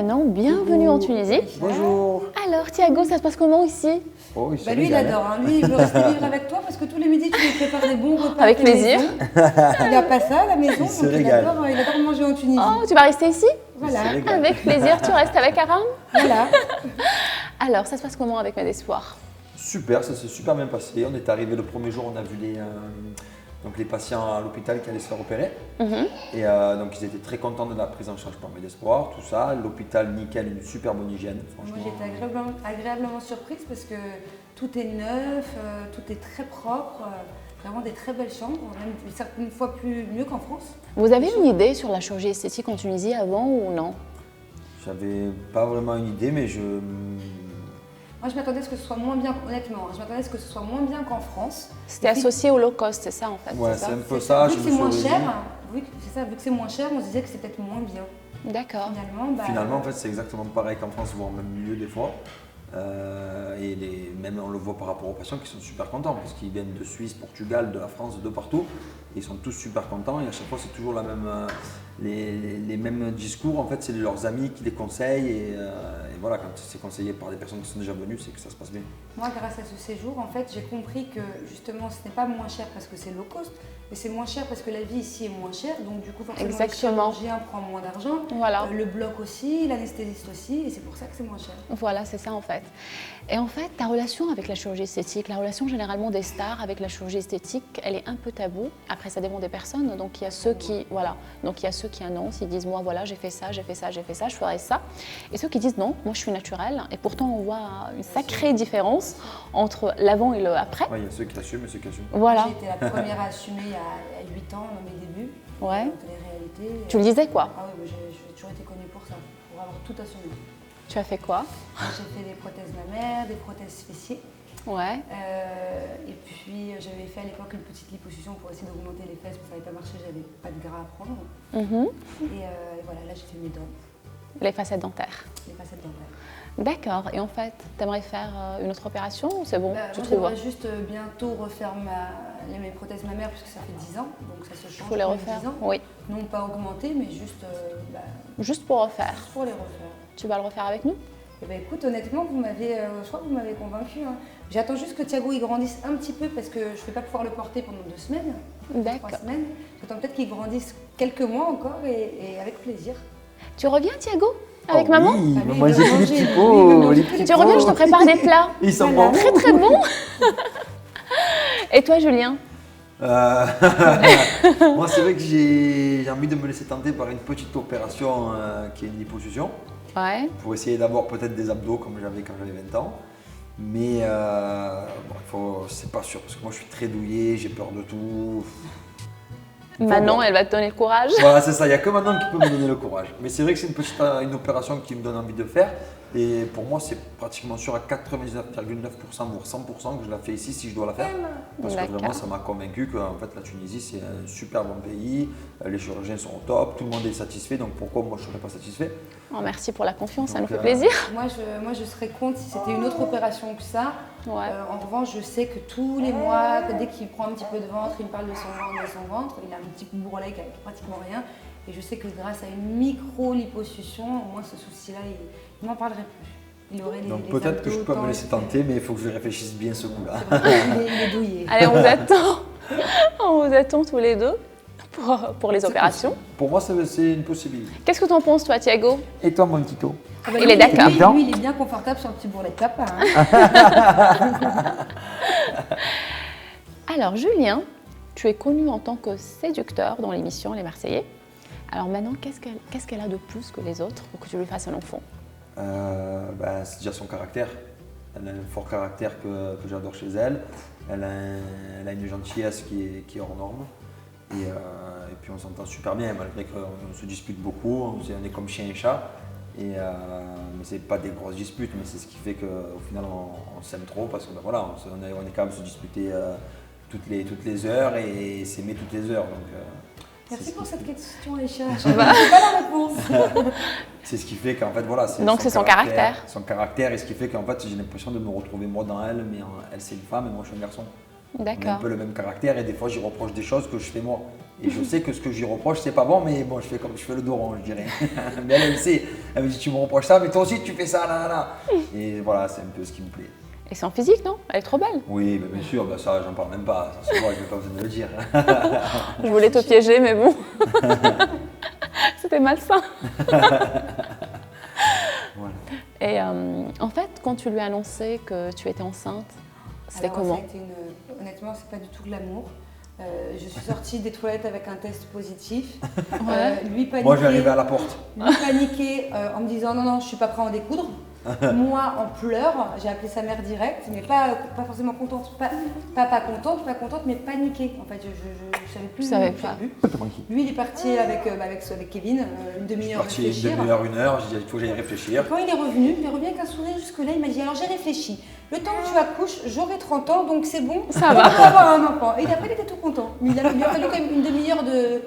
Manon, bienvenue en Tunisie. Bonjour. Alors Thiago, ça se passe comment ici? Oh, il se Lui, il régale. adore. Hein. Lui, il veut rester vivre avec toi parce que tous les midis, tu lui prépares des bons repas. Avec à la plaisir. maison. Il n'a pas ça à la maison, Il donc se régale. il adore manger en Tunisie. Oh, tu vas rester ici? Voilà. Il se régale. Avec plaisir, tu restes avec Aram? Voilà. Alors, ça se passe comment avec Mes d'Espoir? Super, ça s'est super bien passé. On est arrivé le premier jour, on a vu donc les patients à l'hôpital qui allaient se faire opérer. Et donc ils étaient très contents de la prise en charge par Mes d'Espoir, tout ça. L'hôpital, nickel, une super bonne hygiène, Moi, franchement. j'étais agréablement surprise parce que tout est neuf, tout est très propre. Vraiment des très belles chambres, même certaines fois mieux qu'en France. Vous avez une idée sur la chirurgie esthétique en Tunisie avant ou non? J'avais pas vraiment une idée, mais Moi, je m'attendais à ce que ce soit moins bien, honnêtement. Je m'attendais à ce que ce soit moins bien qu'en France. C'était Et puis, associé au low cost, c'est ça en fait? ouais, c'est ça c'est un peu ça. Vu je que me c'est suis moins redit. cher, vu que c'est moins cher, on se disait que c'était peut-être moins bien. D'accord. Finalement, Finalement, en fait, c'est exactement pareil qu'en France, voire même mieux des fois. Même on le voit par rapport aux patients qui sont super contents parce qu'ils viennent de Suisse, Portugal, de la France, de partout. Et ils sont tous super contents et à chaque fois c'est toujours les mêmes discours. En fait, c'est leurs amis qui les conseillent et voilà, quand c'est conseillé par des personnes qui sont déjà venues, c'est que ça se passe bien. moi, grâce à ce séjour, en fait, j'ai compris que justement, ce n'est pas moins cher parce que c'est low cost, mais c'est moins cher parce que la vie ici est moins chère. Donc, du coup, forcément, Exactement. le chirurgien prend moins d'argent, Voilà. le bloc aussi, l'anesthésiste aussi, et c'est pour ça que c'est moins cher. Voilà, c'est ça en fait. Et en fait, ta relation avec la chirurgie esthétique, la relation généralement des stars avec la chirurgie esthétique, elle est un peu taboue. Après, ça dépend des personnes. Donc, il y a ceux qui, voilà, donc il y a ceux qui annoncent, ils disent moi voilà, j'ai fait ça, j'ai fait ça, j'ai fait ça, je ferai ça. Et ceux qui disent non, moi je suis naturelle. Et pourtant, on voit une sacrée différence entre l'avant et le après. Ouais, il y a ceux qui assument et ceux qui assument. Voilà. J'ai été la première à assumer il y a 8 ans dans mes débuts. Ouais. De télé-réalité. Tu le disais quoi? Ah oui, j'ai toujours été connue pour ça, pour avoir tout assumé. Tu as fait quoi? J'ai fait des prothèses mammaires, des prothèses fessiers. Ouais. Et puis j'avais fait à l'époque une petite liposuction pour essayer d'augmenter les fesses, mais ça n'avait pas marché, j'avais pas de gras à prendre. Et voilà, là j'ai fait mes dents, Les facettes dentaires. les facettes dentaires. D'accord. Et en fait, tu aimerais faire une autre opération ou c'est bon? Tu Moi trouves? j'aimerais juste bientôt refaire mes prothèses mammaires puisque ça fait 10 ans, donc ça se change. Il faut les tous refaire. 10 ans. Oui. Non pas augmenter, mais juste Juste pour refaire. pour les refaire. Tu vas le refaire avec nous? Eh ben, écoute, honnêtement, je crois que vous m'avez convaincue. Hein. J'attends juste que Thiago il grandisse un petit peu parce que je ne vais pas pouvoir le porter pendant 2 semaines, 3 D'accord. semaines. J'attends peut-être qu'il grandisse quelques mois encore et avec plaisir. Tu reviens, Thiago? Avec Oh maman? Oui, Ah oui, moi il j'ai veut fait des manger, petits lui, il veut pots. manger Les tous petits les Tu reviens, je te pots. prépare des plats. Ils sont Voilà. bons. Très très bons. Et toi, Julien? Moi, c'est vrai que j'ai envie de me laisser tenter par une petite opération qui est une liposuction Ouais. pour essayer d'avoir peut-être des abdos comme j'avais quand j'avais 20 ans. Mais c'est pas sûr parce que moi je suis très douillet, j'ai peur de tout. Manon, voir. elle va te donner le courage. Voilà, c'est ça, il n'y a que Manon qui peut me donner le courage. Mais c'est vrai que c'est une opération qui me donne envie de faire. Et pour moi, c'est pratiquement sûr à 99,9% voire 100% que je la fais ici si je dois la faire. Parce que D'accord. vraiment, ça m'a convaincu que en fait, la Tunisie, c'est un super bon pays. Les chirurgiens sont au top, tout le monde est satisfait. Donc pourquoi moi, je ne serais pas satisfait? Oh, merci pour la confiance, ça nous Donc, fait plaisir. Moi, je serais contre si c'était une autre opération que ça. Ouais. En revanche, je sais que tous les mois, que dès qu'il prend un petit peu de ventre, il me parle de son ventre. Il a un petit bourrelet avec pratiquement rien. Et je sais que grâce à une micro-liposuction, au moins ce souci-là, il n'en parlerait plus. Il aurait Donc les peut-être que je abdos peux me tant- laisser tenter, mais il faut que je réfléchisse bien ce coup-là. Il est douillet. Allez, on vous attend. On vous attend tous les deux pour les opérations. Pour moi, c'est une possibilité. Qu'est-ce que tu en penses, toi, Thiago? Et toi, mon Tito? Ah bah, Il lui, est d'accord. Lui, il est bien confortable sur le petit bourrelet de papa. Hein. Alors, Julien, tu es connu en tant que séducteur dans l'émission Les Marseillais. Alors maintenant, qu'est-ce qu'elle a de plus que les autres pour que tu lui fasses un enfant? C'est déjà son caractère. Elle a un fort caractère que j'adore chez elle. Elle a une gentillesse qui est hors norme. Et puis on s'entend super bien, malgré qu'on se dispute beaucoup. On est comme chien et chat. Mais c'est pas des grosses disputes, mais c'est ce qui fait qu'au final on s'aime trop parce qu'on on est capable de se disputer toutes les heures et s'aimer toutes les heures. Donc, Merci pour cette question, Aïcha. Je n'ai pas la réponse. c'est ce qui fait qu'en fait, voilà. Donc c'est son caractère. Son caractère, et ce qui fait qu'en fait, j'ai l'impression de me retrouver moi dans elle, mais elle, c'est une femme et moi, je suis un garçon. On a un D'accord. peu le même caractère et des fois, j'y reproche des choses que je fais moi. Et je sais que ce que j'y reproche, c'est pas bon, mais bon, je fais comme je fais le dos rond, je dirais. Mais elle sait. Elle me dit, tu me reproches ça, mais toi aussi, tu fais ça, là, là. Et voilà, c'est un peu ce qui me plaît. Et c'est en physique, non? Elle est trop belle. Oui, mais bien sûr, bah ça, j'en parle même pas. Ça se voit, je n'ai pas besoin de le dire. Je voulais te piéger, mais bon. C'était malsain. Voilà. Et en fait, quand tu lui as annoncé que tu étais enceinte, c'était Alors, comment? ça a été honnêtement, c'est pas du tout de l'amour. Je suis sortie des toilettes avec un test positif. Lui paniquait. Moi, je vais arriver à la porte. Lui paniquait en me disant non, je suis pas prêt à en découdre. Moi, en pleurs, j'ai appelé sa mère direct, mais pas forcément contente. Pas contente, mais paniquée. En fait, je savais plus. Je savais où pas. Lui, il est parti avec Kevin, une Je suis demi-heure parti une réfléchir. demi-heure, une heure, j'ai dit, il faut que j'aille réfléchir. Quand il est revenu avec un sourire jusque-là, il m'a dit alors j'ai réfléchi. Le temps que tu accouches, j'aurai 30 ans, donc c'est bon. Ça va. On va avoir un enfant. Et après, il était tout content. Mais il lui a fallu quand même une demi-heure de.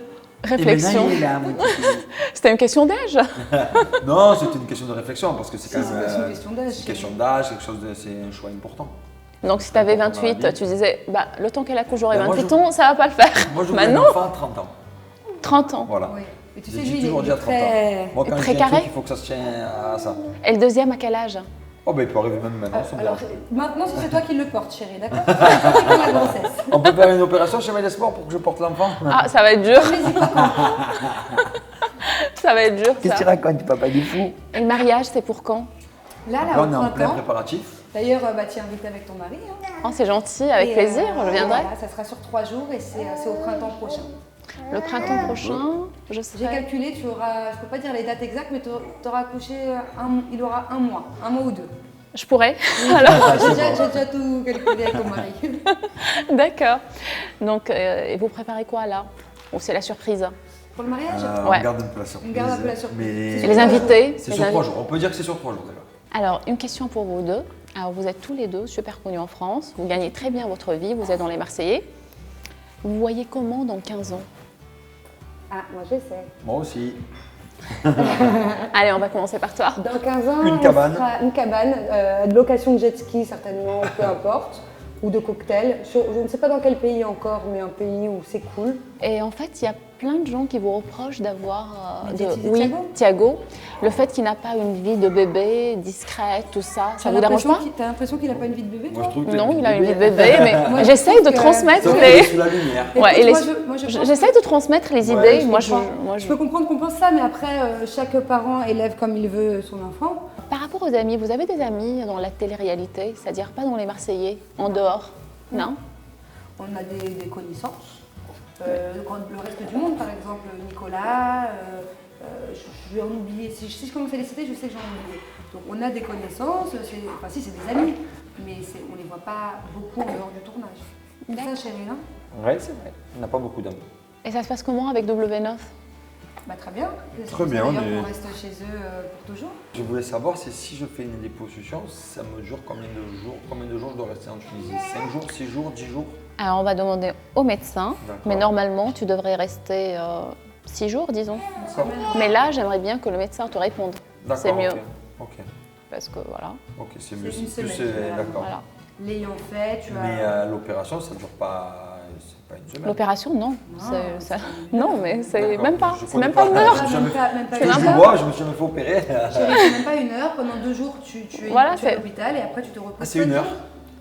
Réflexion. Et maintenant, il est là, C'était une question d'âge. non, c'était une question de réflexion parce que c'est Si, quand c'est même. pas une question d'âge. C'est une question d'âge, c'est un choix important. Donc si tu avais Important dans la 28, vie. tu disais, bah, le temps qu'elle accouche, j'aurai Ben, moi, 28 je- ans, ça va pas le faire. Moi, je veux Maintenant, un enfant à 30 ans. 30 ans. Voilà. Oui. Et tu J'ai sais, lui, il toujours est dit à 30 très. ans. Moi, quand très je dis un carré. truc, il faut que ça se tienne à ça. Et le deuxième, à quel âge? Oh, ben il peut arriver même maintenant, ça me Alors, dérange. maintenant, si c'est toi qui le portes, chérie, d'accord? C'est toi qui prends la grossesse. On peut faire une opération chez Médecins pour que je porte l'enfant. Ah, ça va être dur. Ça va être dur, Qu'est-ce que tu ça. racontes, papa du fou? Et le mariage, c'est pour quand? Là, Là, on est au en plein printemps. préparatif. D'ailleurs, tu es invitée avec ton mari. Hein. Oh, c'est gentil, avec Et, plaisir, je viendrai. Voilà, ça sera sur 3 jours et c'est au printemps prochain. Le printemps prochain, je J'ai serai... calculé, tu auras, je peux pas dire les dates exactes, mais tu auras accouché, il aura un mois ou 2. Je pourrais. Alors, J'ai déjà tout calculé avec ton mari. d'accord. Donc, et vous préparez quoi là? Ou c'est la surprise? Pour le mariage, Ouais. On garde un peu la surprise. On garde un peu la surprise. Mais Et les invités? c'est Les sur 3 invi- jours. On peut dire que c'est sur 3 jours déjà. Alors, une question pour vous deux. Alors, vous êtes tous les deux super connus en France. Vous gagnez très bien votre vie. Vous êtes dans les Marseillais. Vous voyez comment dans 15 ans? Ah, moi je sais. Moi aussi. Allez, on va commencer par toi. Dans 15 ans, Une cabane. on sera une cabane, de location de jet ski certainement, peu importe, ou de cocktail. Je ne sais pas dans quel pays encore, mais un pays où c'est cool. Et en fait, il y a plein de gens qui vous reprochent d'avoir... Médiatiser oui, Thiago. Thiago. Le fait qu'il n'a pas une vie de bébé discrète, tout ça, ça vous dérange pas? T'as l'impression qu'il n'a pas une vie de bébé, Moi, toi je trouve que Non, t'as il a une vie de bébé. bébé, mais Moi, je j'essaye trouve de que- transmettre Sauf qu'elle est les... sous la lumière. Ouais, et Écoute, les- moi, je pense J'essaie de transmettre les idées. Ouais, je moi, je, comprends. moi, Je peux comprendre qu'on pense ça, mais après, chaque parent élève comme il veut son enfant. Par rapport aux amis, vous avez des amis dans la télé-réalité, c'est-à-dire pas dans les Marseillais, en dehors? Non? On a des connaissances. Le reste du monde, par exemple, Nicolas, je vais en oublier. Si je commence à les citer, je sais que j'en ai oublié. Donc on a des connaissances, enfin si, c'est des amis, mais on ne les voit pas beaucoup en dehors du tournage. C'est ça, chérie, hein? Ouais, c'est vrai. On n'a pas beaucoup d'amis. Et ça se passe comment avec W9? Bah très bien. Très bien, D'ailleurs, on est- on reste chez eux pour toujours. Je voulais savoir si je fais une liposuction, ça me dure combien de jours? Combien de jours je dois rester en Tunisie? 5 jours, 6 jours, 10 jours? Alors, on va demander au médecin, D'accord. mais normalement, tu devrais rester 6 jours, disons. D'accord. Mais là, j'aimerais bien que le médecin te réponde. D'accord, C'est mieux, Ok, parce que voilà. ok, c'est mieux. C'est une C'est plus, semaine, d'accord. voilà. L'ayant fait, tu as. Mais l'opération, ça ne dure pas, c'est pas une semaine. L'opération, non. Non, Non, mais c'est D'accord. même pas. Je C'est connais même pas pas. une heure. Je- Même pas C'est une Je même heure. vois, je me suis jamais fait opérer. Chérie, c'est même pas une heure. Pendant 2 jours, tu es Voilà, tu es à c'est- l'hôpital et après tu te reposes. Ah, c'est une heure?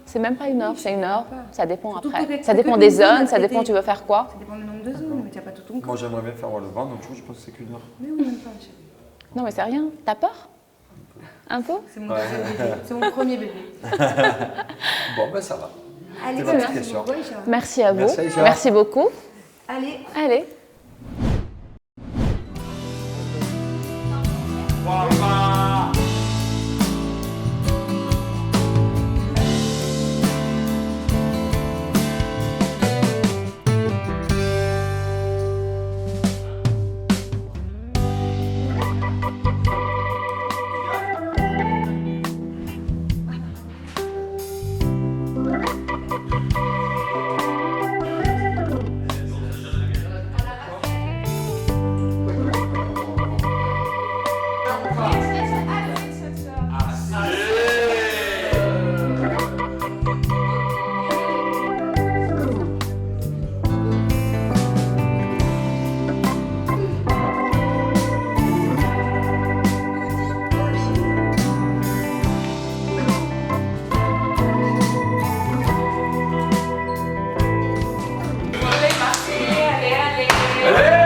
C'est même pas une heure, c'est une heure. pas. Ça dépend Surtout après. que t'es- Ça que dépend t'es des une zone à zones, ça dépend traiter. tu veux faire quoi. Ça dépend du nombre de zones, mais tu n'as pas tout ton corps. Moi, j'aimerais bien faire le ventre, donc du coup, je pense que c'est qu'une heure. Mais oui, même pas, chérie. Non, mais c'est rien. T'as peur? Un peu? C'est mon Ouais. deuxième bébé. C'est mon premier bébé. Bon, ben ça va. Allez, C'est voilà, ma petite merci question. beaucoup, Aïcha. Merci à vous. Merci, Aïcha. Merci beaucoup. Allez. Allez. Ouais.